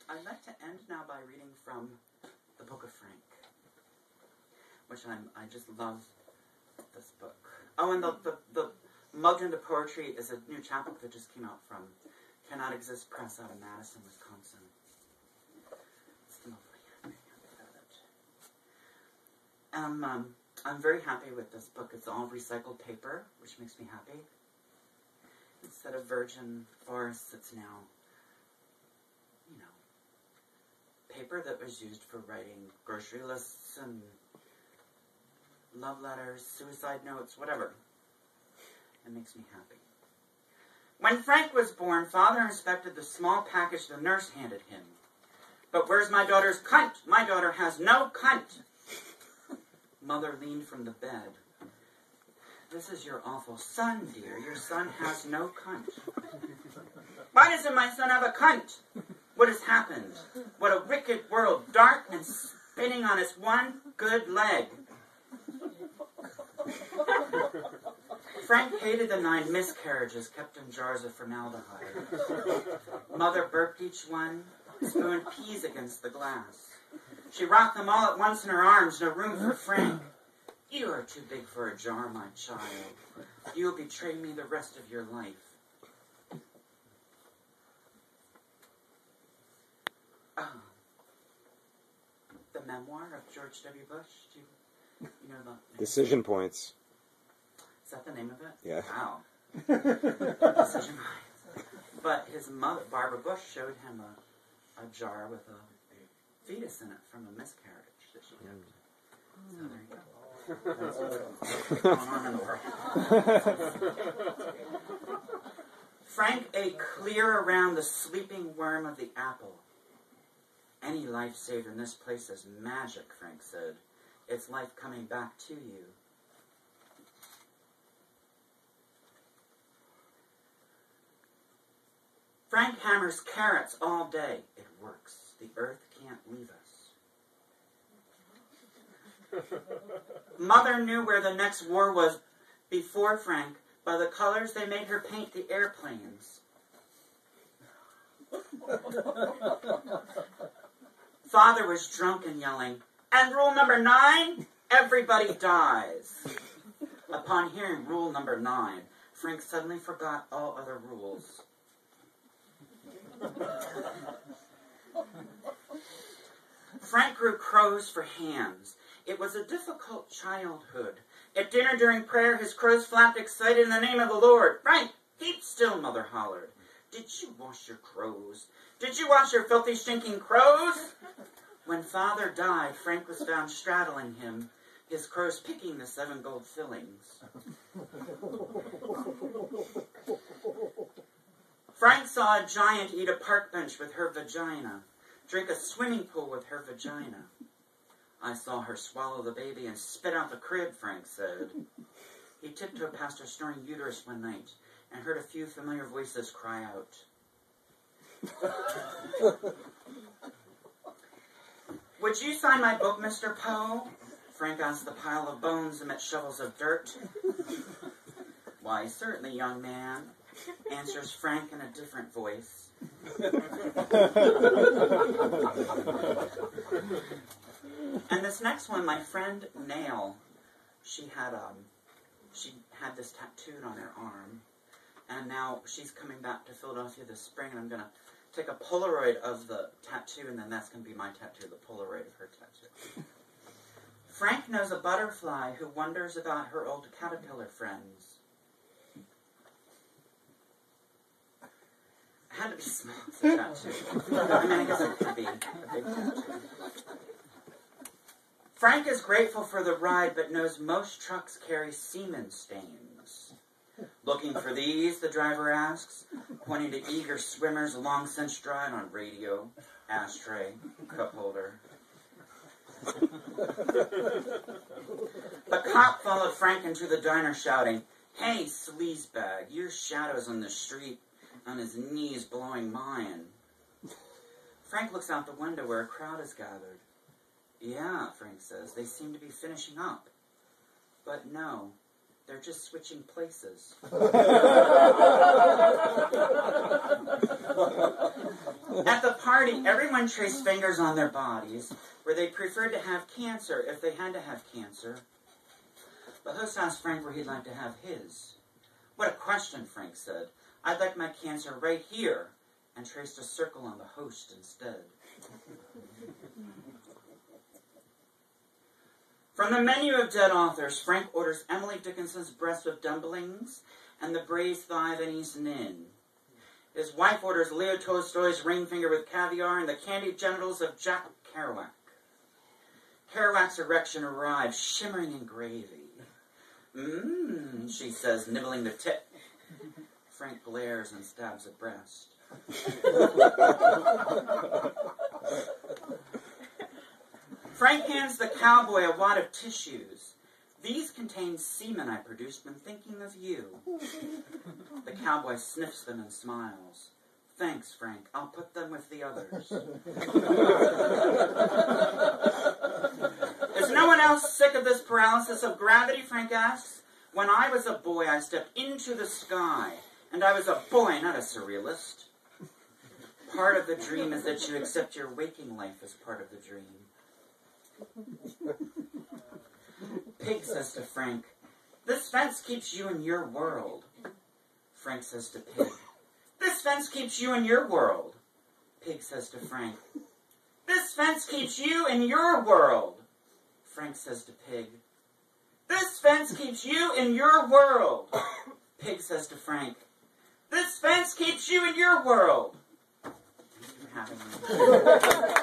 I'd like to end now by reading from the Book of Frank, which I just love this book. Oh, and the Mugged into Poetry is a new chapbook that just came out from Cannot Exist Press out of Madison, Wisconsin. It's lovely. I'm very happy about it. I'm very happy with this book. It's all recycled paper, which makes me happy. Instead of virgin forests, it's now, paper that was used for writing grocery lists and love letters, suicide notes, whatever. It makes me happy. When Frank was born, Father inspected the small package the nurse handed him. But where's my daughter's cunt? My daughter has no cunt. Mother leaned from the bed. This is your awful son, dear. Your son has no cunt. Why doesn't my son have a cunt? What has happened? What a wicked world, dark and spinning on its one good leg. Frank hated the 9 miscarriages kept in jars of formaldehyde. Mother burped each one, spooned peas against the glass. She rocked them all at once in her arms, no room for Frank. You are too big for a jar, my child. You will betray me the rest of your life. The memoir of George W. Bush. Do you know about that? Decision Points. Is that the name of it? Yeah. Wow. Decision Points. But his mother, Barbara Bush, showed him a jar with a fetus in it from a miscarriage that she kept. So there you go. That's what's going on in the world. Frank ate clear around the sleeping worm of the apple. Any lifesaver in this place is magic, Frank said. It's life coming back to you. Frank hammers carrots all day. It works. The earth can't leave us. Mother knew where the next war was before Frank by the colors they made her paint the airplanes. Father was drunk and yelling, and rule number 9, everybody dies. Upon hearing rule number 9, Frank suddenly forgot all other rules. Frank grew crows for hands. It was a difficult childhood. At dinner during prayer, his crows flapped excited in the name of the Lord. Frank, keep still, Mother hollered. Did you wash your crows? Did you wash your filthy, stinking crows? When Father died, Frank was found straddling him, his crows picking the 7 gold fillings. Frank saw a giant eat a park bench with her vagina, drink a swimming pool with her vagina. I saw her swallow the baby and spit out the crib, Frank said. He tiptoed past her snoring uterus one night and heard a few familiar voices cry out. Would you sign my book, Mr. Poe? Frank asked the pile of bones amid shovels of dirt. Why, certainly, young man, answers Frank in a different voice. And this next one, my friend Nail, she had this tattooed on her arm, and now she's coming back to Philadelphia this spring, and I'm going to take a Polaroid of the tattoo, and then that's going to be my tattoo, the Polaroid of her tattoo. Frank knows a butterfly who wonders about her old caterpillar friends. It had to be small, it's a tattoo. I mean, I guess it could be a big tattoo. Frank is grateful for the ride, but knows most trucks carry semen stains. Looking for these, the driver asks, pointing to eager swimmers long since dried on radio, ashtray, cup holder. The cop followed Frank into the diner shouting, "Hey, sleazebag, your shadow's on the street, on his knees blowing mine." Frank looks out the window where a crowd is gathered. Yeah, Frank says, they seem to be finishing up. But no, they're just switching places. At the party, everyone traced fingers on their bodies where they preferred to have cancer if they had to have cancer. The host asked Frank where he'd like to have his. What a question, Frank said. I'd like my cancer right here, and traced a circle on the host instead. From the menu of dead authors, Frank orders Emily Dickinson's breast with dumplings and the braised thigh of Annie's Nin. His wife orders Leo Tolstoy's ring finger with caviar and the candied genitals of Jack Kerouac. Kerouac's erection arrives, shimmering in gravy. Mmm, she says, nibbling the tip. Frank glares and stabs a breast. Frank hands the cowboy a wad of tissues. These contain semen I produced when thinking of you. The cowboy sniffs them and smiles. Thanks, Frank. I'll put them with the others. Is no one else sick of this paralysis of gravity, Frank asks. When I was a boy, I stepped into the sky. And I was a boy, not a surrealist. Part of the dream is that you accept your waking life as part of the dream. Pig says to Frank, this fence keeps you in your world. Frank says to Pig, this fence keeps you in your world. Pig says to Frank, this fence keeps you in your world. Frank says to Pig, this fence keeps you in your world. Pig says to Frank, this fence keeps you in your world. Thank you for having me.